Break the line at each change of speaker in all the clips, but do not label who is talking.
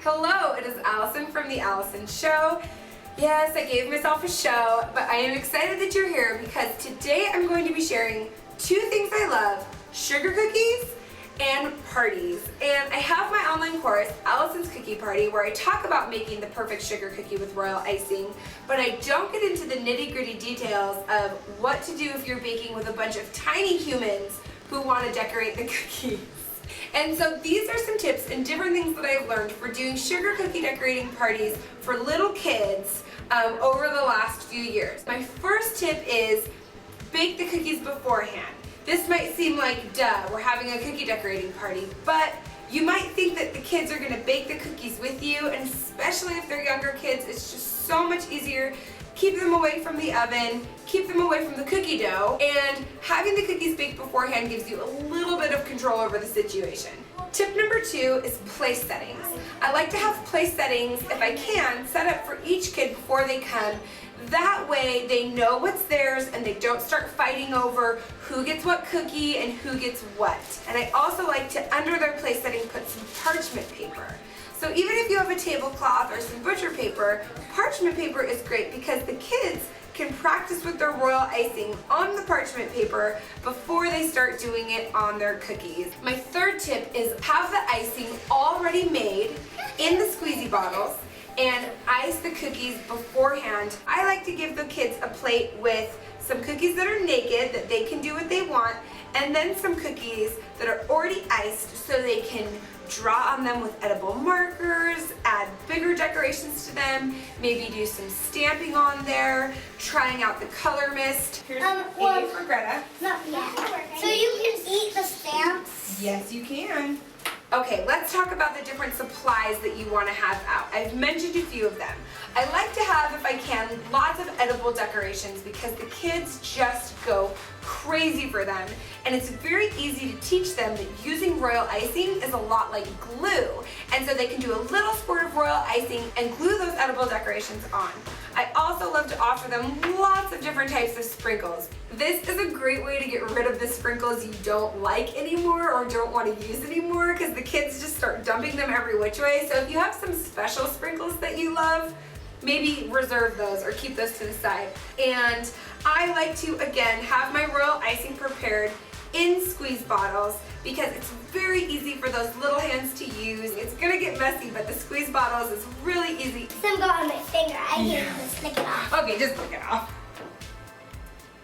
Hello, it is Allison from The Alison'S Show. Yes, I gave myself a show, but I am excited that you're here because today I'm going to be sharing two things I love: sugar cookies and parties. And I have my online course, Alison's Cookie Party, where I talk about making the perfect sugar cookie with royal icing, but I don't get into the nitty-gritty details of what to do if you're baking with a bunch of tiny humans who want to decorate the cookies. And so these are some tips and different things that I've learned for doing sugar cookie decorating parties for little kids over the last few years. My first tip is bake the cookies beforehand. This might seem like, duh, we're having a cookie decorating party, but you might think that the kids are going to bake the cookies with you, and especially if they're younger kids, it's just so much easier. Keep them away from the oven, keep them away from the cookie dough, and having the cookies baked beforehand gives you a little bit of control over the situation. Tip number 2 is place settings. I like to have place settings, if I can, set up for each kid before they come. That way they know what's theirs and they don't start fighting over who gets what cookie and who gets what. And I also like to, under their place setting, put some parchment paper. So even if you have a tablecloth or some butcher paper, parchment paper is great because the kids can practice with their royal icing on the parchment paper before they start doing it on their cookies. My third tip is have the icing already made in the squeezy bottles and ice the cookies beforehand. I like to give the kids a plate with some cookies that are naked that they can do what they want, and then some cookies that are already iced so they can draw on them with edible markers, add bigger decorations to them, maybe do some stamping on there, trying out the color mist. Here's A for Greta.
Not yet. So you can eat the stamps?
Yes, you can. Okay, let's talk about the different supplies that you want to have out. I've mentioned a few of them. I like to have, if I can, lots of edible decorations because the kids just go crazy for them, and it's very easy to teach them that using royal icing is a lot like glue, and so they can do a little squirt of royal icing and glue those edible decorations on. I also love to offer them lots of different types of sprinkles. This is a great way to get rid of the sprinkles you don't like anymore or don't want to use anymore because the kids just start dumping them every which way. So if you have some special sprinkles that you love, maybe reserve those or keep those to the side. And I like to, again, have my royal icing prepared in squeeze bottles because it's very easy for those little hands to use. It's gonna get messy, but the squeeze bottles is really easy.
Some got on my finger. I can't just lick it off.
Okay, just lick it off.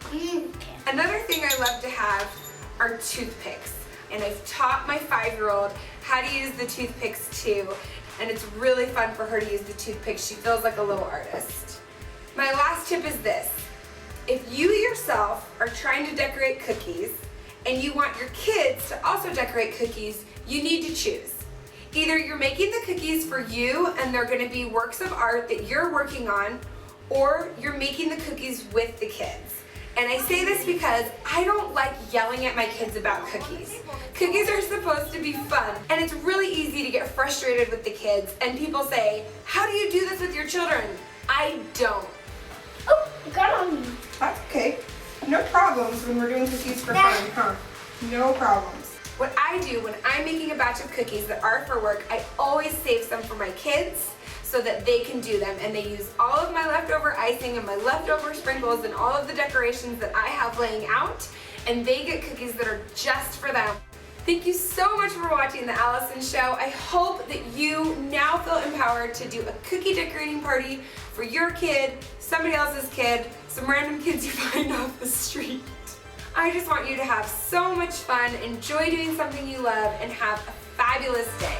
Okay.
Another thing I love to have are toothpicks. And I've taught my 5-year-old how to use the toothpicks too. And it's really fun for her to use the toothpicks. She feels like a little artist. My last tip is this. If you yourself are trying to decorate cookies and you want your kids to also decorate cookies, you need to choose. Either you're making the cookies for you and they're going to be works of art that you're working on, or you're making the cookies with the kids. And I say this because I don't like yelling at my kids about cookies. Cookies are supposed to be fun, and it's really easy to get frustrated with the kids, and people say, how do you do this with your children? I don't.
Oh, it got on me.
That's okay. No problems when we're doing cookies for fun, huh? No problems. What I do when I'm making a batch of cookies that are for work, I always save some for my kids so that they can do them, and they use all of my leftover icing and my leftover sprinkles and all of the decorations that I have laying out, and they get cookies that are just for them. Thank you so much for watching The Alison'S Show. I hope that you now feel empowered to do a cookie decorating party for your kid, somebody else's kid, some random kids you find off the street. I just want you to have so much fun, enjoy doing something you love, and have a fabulous day.